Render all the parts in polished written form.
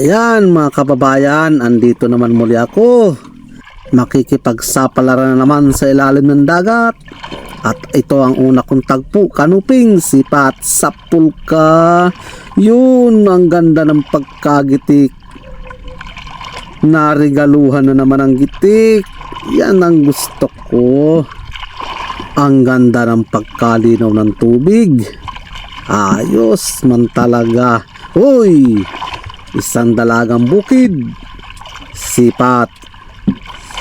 Ayan mga kababayan, andito naman muli ako. Makikipagsapalaran na naman sa ilalim ng dagat. At ito ang una kong tagpo, kanuping, sipat, sapulka. Yun, ang ganda ng pagkagitik. Narigaluhan na naman ang gitik. Yan ang gusto ko. Ang ganda ng pagkalinaw ng tubig. Ayos man talaga. Uy! Isang dalagang bukid. Sipat.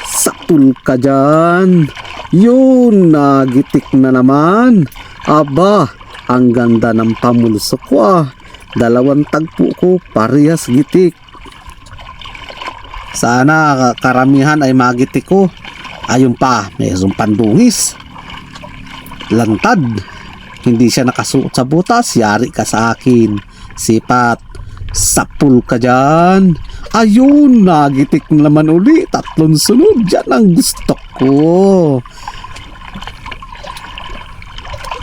Saktul ka dyan. Yun, nagitik na naman. Aba, ang ganda ng pamulso ko ah. Dalawang tagpo ko, parehas gitik. Sana karamihan ay magitik ko. Ayun pa, mayroong pandungis. Lantad. Hindi siya nakasuot sa butas. Yari ka sa akin. Sipat. Sapul ka dyan. Ayun, nagitik na naman uli. Tatlong sunod. Yan ang gusto ko.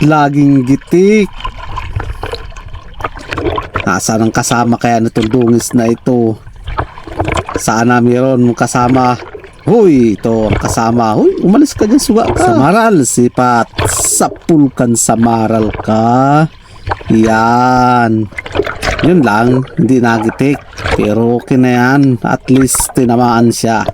Laging gitik. Nasaan ang kasama kaya nitong dungis na ito? Sana meron mong kasama. Huy, ito ang kasama. Huy, umalis ka dyan, suga ka. Samaral, sipat. Sapulkan samaral ka. Yan. Yun lang, hindi nagitik. Pero okay na yan. At least tinamaan siya.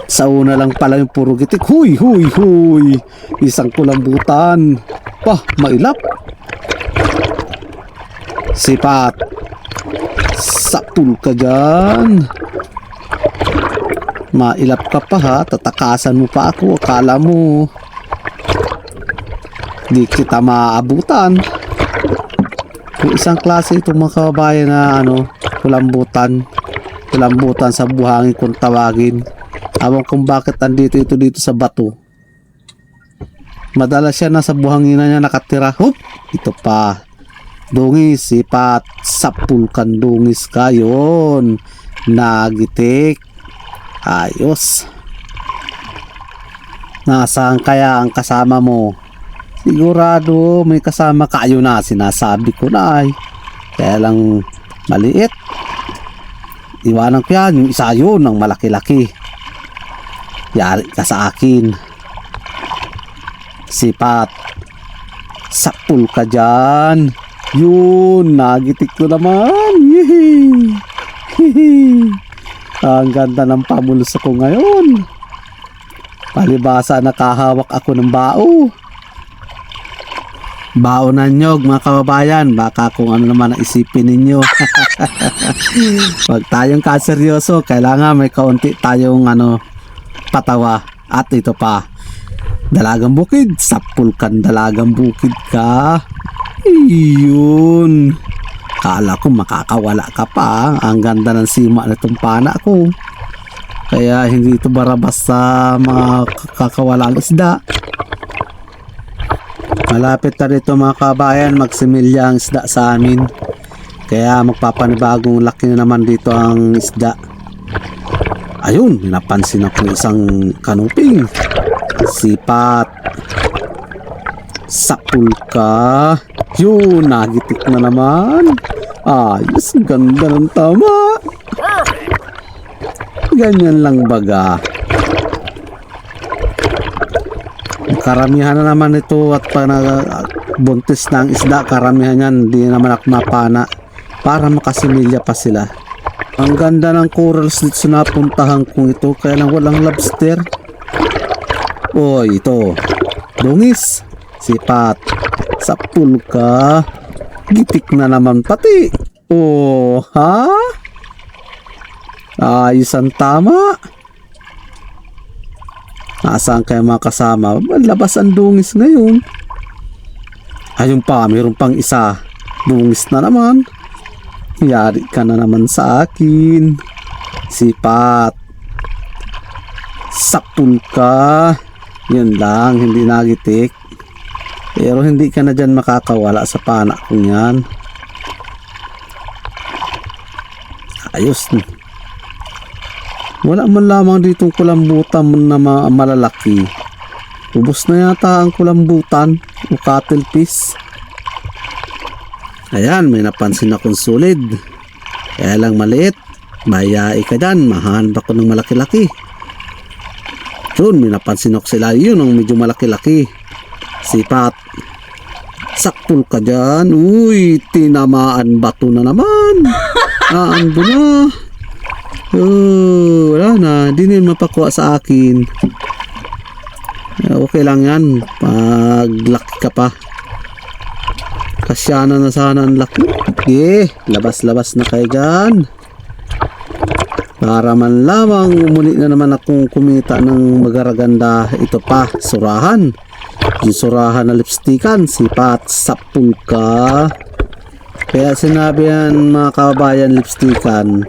Sa una lang pala yung puro gitik. Huy, huy, huy. Isang kulambutan. Pah, mailap. Sipat. Sapul ka dyan. Mailap ka pa ha. Tatakasan mo pa ako. Akala mo di kita maabutan. Yung isang klase itong mga kababayan na kulambutan sa buhangin kung tawagin. Awang kung bakit andito ito dito sa bato. Madalas siya nasa buhangin na niya nakatira. Hup! Ito pa. Dungis, sipat, sapulkan dungis ka. Yun. Nagitik. Ayos. Nasaan kaya ang kasama mo? Sigurado may kasama kayo na, sinasabi ko na ay. Kaya lang maliit. Iwanan ko yan, yung isa yun ng malaki-laki. Yari ka sa akin. Sipat. Sapul ka dyan. Yun, nagitik ko naman. Yehey. Yehey. Ang ganda ng pamulso ko ngayon. Palibasa nakahawak ako ng bao. Baonan nyo mga kababayan, baka kung ano naman ang isipin ninyo. Huwag tayong kaseryoso, kailangan may kaunti tayong patawa. At ito pa, dalagang bukid, sapulkan dalagang bukid ka. Iyon. Kala ko makakawala ka pa. Ang ganda ng sima na itong pana ko. Kaya hindi ito barabas sa mga kakawalang isda. Malapit na rito mga kabayan, magsimilya ang isda sa amin. Kaya magpapanibagong laki na naman dito ang isda. Ayun, napansin ako isang kanuping. Sipat. Sapulka. Yun, nagitik na naman. Ayos, ganda ng tama. Ganyan lang baga. Karamihan na naman ito at buntis na ang isda, karamihan yan hindi naman ako mapana para makasimilya pa sila. Ang ganda ng corals dito sa napuntahan kong ito, kaya lang walang lobster. Ito dungis, sipat, sapulka, gitik na naman pati. Ha? Ayos ang tama. Nasaan kayo mga kasama? Labas ang dungis ngayon. Ayun pa, mayroon pang isa. Dungis na naman. Yari ka na naman sa akin. Sipat. Sapul ka. Yun lang, hindi nagitik. Pero hindi ka na dyan makakawala sa pana kong yan. Ayos. Wala man lamang ditong kulambutan na malalaki. Ubos na yata ang kulambutan o cuttlefish. Ayan, may napansin akong solid. Kaya lang maliit. Mayai ka dyan. Mahanap ako ng malaki-laki. Yun, may napansin ako sila. Yun ang medyo malaki-laki. Sipat. Sakpul ka dyan. Uy, tinamaan bato na naman. Naando na. Wala na. Di nyo mapakuha sa akin. Okay lang yan. Paglaki ka pa. Kasyana na sana ang laki. Labas-labas na kayo dyan. Para man lamang umuli na naman akong kumita ng magaraganda. Ito pa, surahan. Yung surahan na lipstickan. Sipat, sapul ka. Kaya sinabi yan mga kababayan, lipstickan.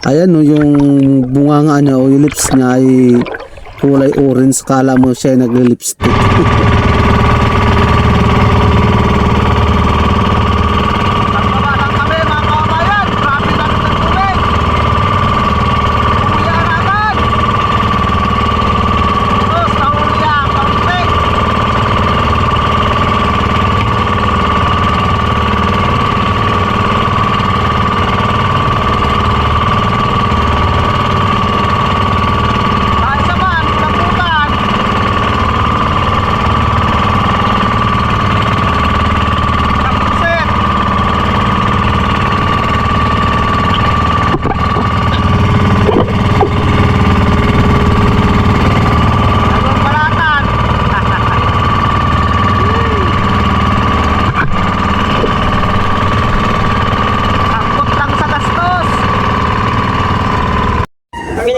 Ayan o, yung bunganga niya o yung lips niya ay kulay orange. Kala mo siya ay nagli-lipstick.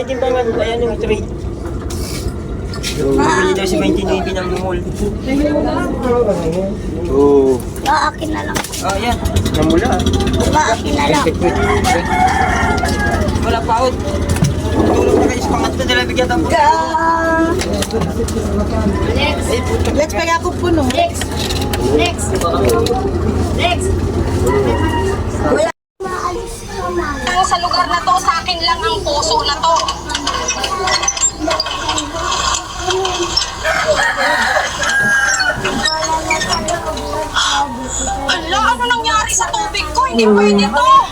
Timbangan, ayan yung trade. Bili daw si 29 ng mall. Oo. Akin na lang. Ah, yan. Namula. Akin na lang. Wala pa out. Tulog na kayo sa pangatlo nila bigyan ng Next. Let's pag ako puno. Next. Next. Next. Wala. Sa lugar na to, sa akin lang ang puso na to. Ala, ano nangyari sa tubig ko? Hindi pwede to.